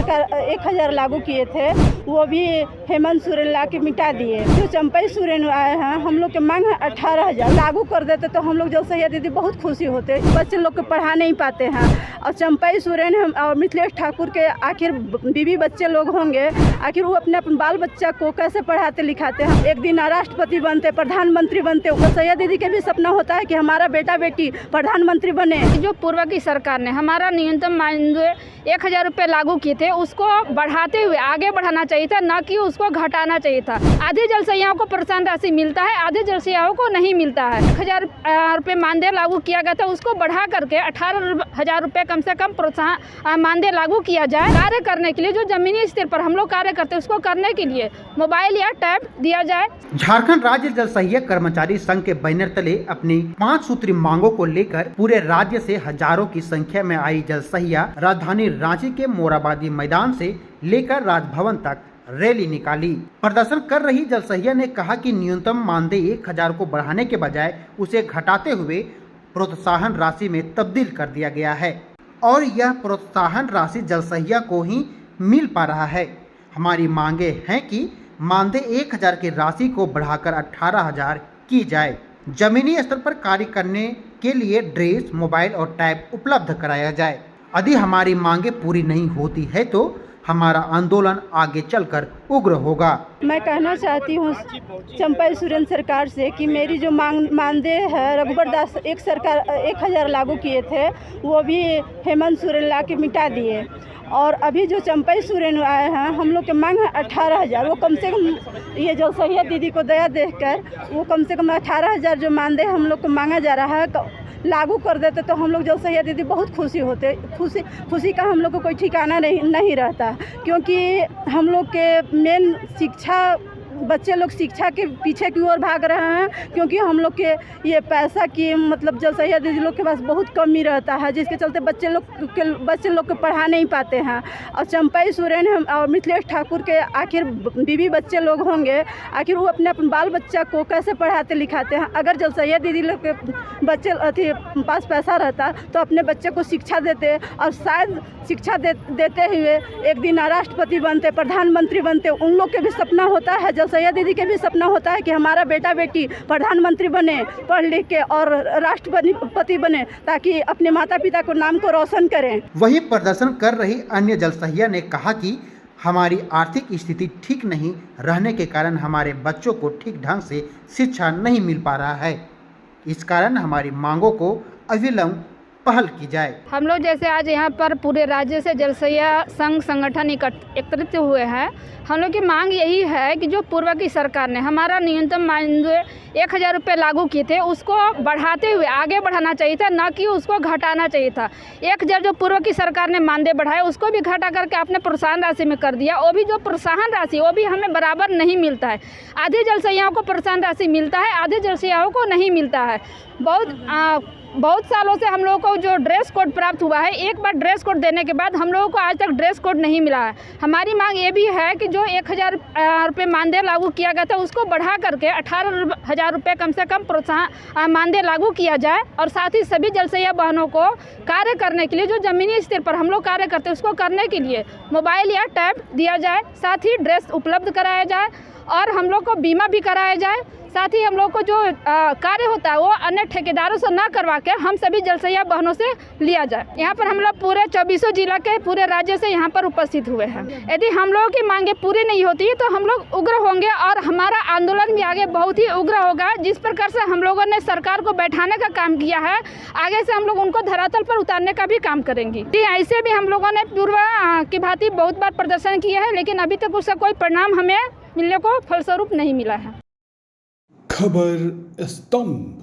सरकार 1000 लागू किए थे, वो भी हेमंत सोरेन ला के मिटा दिए। जो चंपई सोरेन आए हैं, हम लोग के मांग है 18,000 लागू कर देते तो हम लोग जल सैया दीदी बहुत खुशी होते। बच्चे लोग को पढ़ा नहीं पाते हैं और चंपई सोरेन और मिथिलेश ठाकुर के आखिर बीवी बच्चे लोग होंगे, आखिर वो अपने बाल बच्चा को कैसे पढ़ाते लिखाते हैं। एक दिन राष्ट्रपति बनते, प्रधानमंत्री बनते। जल सैया दीदी के भी सपना होता है कि हमारा बेटा बेटी प्रधानमंत्री बने। जो पूर्व की सरकार ने हमारा न्यूनतम मानदेय 1000 रुपये लागू किए थे, उसको बढ़ाते हुए आगे बढ़ाना चाहिए था, न कि उसको घटाना चाहिए था। आधे जल सैयाओं को प्रोत्साहन राशि मिलता है, आधे जल सैयाओं को नहीं मिलता है। 1000 रुपये मानदेय लागू किया गया था, उसको बढ़ा करके 18,000 रुपये कम से कम प्रोत्साहन मानदेय लागू किया जाए। कार्य करने के लिए जो जमीनी स्तर पर हम लोग कार्य करते हैं, उसको करने के लिए मोबाइल या टैब दिया जाए। झारखंड राज्य जल सहायक कर्मचारी संघ के बैनर तले अपनी 5 सूत्री मांगों को लेकर पूरे राज्य से हजारों की संख्या में आई जल सहिया राजधानी रांची के मोराबादी मैदान से लेकर राजभवन तक रैली निकाली। प्रदर्शन कर रही जल सहिया ने कहा कि न्यूनतम मानदेय 1000 को बढ़ाने के बजाय उसे घटाते हुए प्रोत्साहन राशि में तब्दील कर दिया गया है और यह प्रोत्साहन राशि जल सहिया को ही मिल पा रहा है। हमारी मांगे हैं कि मानदेय 1000 की राशि को बढ़ाकर 18,000 की जाए। जमीनी स्तर पर कार्य करने के लिए ड्रेस, मोबाइल और टैब उपलब्ध कराया जाए। यदि हमारी मांगे पूरी नहीं होती है तो हमारा आंदोलन आगे चलकर उग्र होगा। मैं कहना चाहती हूँ चंपई सोरेन सरकार से कि मेरी जो मानदेय है, रघुबर दास 1000 लागू किए थे, वो भी हेमंत सोरेन ला के मिटा दिए। और अभी जो चंपई सोरेन आए हैं, हम लोग के मांग है 18,000। वो कम से कम ये जल सहिया दीदी को दया देखकर वो कम से कम 18,000 जो मानदेय हम लोग को मांगा जा रहा है लागू कर देते तो हम लोग जल सहिया दीदी बहुत खुशी होते। खुशी का हम लोग को कोई ठिकाना नहीं रहता, क्योंकि हम लोग के मेन शिक्षा, बच्चे लोग शिक्षा के पीछे की ओर भाग रहे हैं, क्योंकि हम लोग के ये पैसा की मतलब जल सहिया दीदी लोग के पास बहुत कमी रहता है, जिसके चलते बच्चे लोग को पढ़ा नहीं पाते हैं। और चंपई सोरेन और मिथिलेश ठाकुर के आखिर बीवी बच्चे लोग होंगे, आखिर वो अपने बाल बच्चा को कैसे पढ़ाते लिखाते हैं। अगर जल सहिया दीदी लोग के बच्चे पास पैसा रहता तो अपने बच्चे को शिक्षा देते और शायद शिक्षा देते हुए एक दिन राष्ट्रपति बनते, प्रधानमंत्री बनते। उन लोग के भी सपना होता है, जल सैया दीदी के भी सपना होता है कि हमारा बेटा बेटी प्रधानमंत्री बने, पढ़ लिख के और राष्ट्रपति बने, ताकि अपने माता पिता को नाम को रोशन करें। वही प्रदर्शन कर रही अन्य जल सहिया ने कहा कि हमारी आर्थिक स्थिति ठीक नहीं रहने के कारण हमारे बच्चों को ठीक ढंग से शिक्षा नहीं मिल पा रहा है। इस कारण हमारी मांगों को अविलंब पहल की जाए। हम लोग जैसे आज यहाँ पर पूरे राज्य से जल सैया संघ संगठन एकत्रित हुए हैं। हम लोग की मांग यही है कि जो पूर्व की सरकार ने हमारा न्यूनतम मानदेय 1000 रुपये लागू किए थे, उसको बढ़ाते हुए आगे बढ़ाना चाहिए था, न कि उसको घटाना चाहिए था। 1000 जो पूर्व की सरकार ने मानदेय बढ़ाया, उसको भी घटा करके आपने प्रोत्साहन राशि में कर दिया। वो भी जो प्रोत्साहन राशि वो भी हमें बराबर नहीं मिलता है। आधे जल सैयाओं को प्रोत्साहन राशि मिलता है, आधे जल सैयाओं को नहीं मिलता है। बहुत सालों से हम लोगों को जो ड्रेस कोड प्राप्त हुआ है, एक बार ड्रेस कोड देने के बाद हम लोगों को आज तक ड्रेस कोड नहीं मिला है। हमारी मांग ये भी है कि जो 1000 रुपये मानदेय लागू किया गया था, उसको बढ़ा करके 18,000 रुपये कम से कम प्रोत्साहन मानदेय लागू किया जाए। और साथ ही सभी जल सैया बहनों को कार्य करने के लिए जो जमीनी स्तर पर हम लोग कार्य करते हैं, उसको करने के लिए मोबाइल या टैब दिया जाए। साथ ही ड्रेस उपलब्ध कराया जाए और हम लोग को बीमा भी कराया जाए। साथ ही हम लोग को जो कार्य होता है वो अन्य ठेकेदारों से ना करवा के हम सभी जल सैया बहनों से लिया जाए। यहाँ पर हम लोग पूरे 24 जिला के पूरे राज्य से यहाँ पर उपस्थित हुए हैं। यदि हम लोगों की मांगे पूरी नहीं होती तो हम लोग उग्र होंगे और हमारा आंदोलन भी आगे बहुत ही उग्र होगा। जिस प्रकार से हम लोगों ने सरकार को बैठाने का काम किया है, आगे से हम लोग उनको धरातल पर उतारने का भी काम करेंगे। ऐसे भी हम लोगों ने पूर्व की भांति बहुत बार प्रदर्शन किया है, लेकिन अभी तक उसका कोई परिणाम हमें मिलने को फलस्वरूप नहीं मिला है। खबर स्तंभ।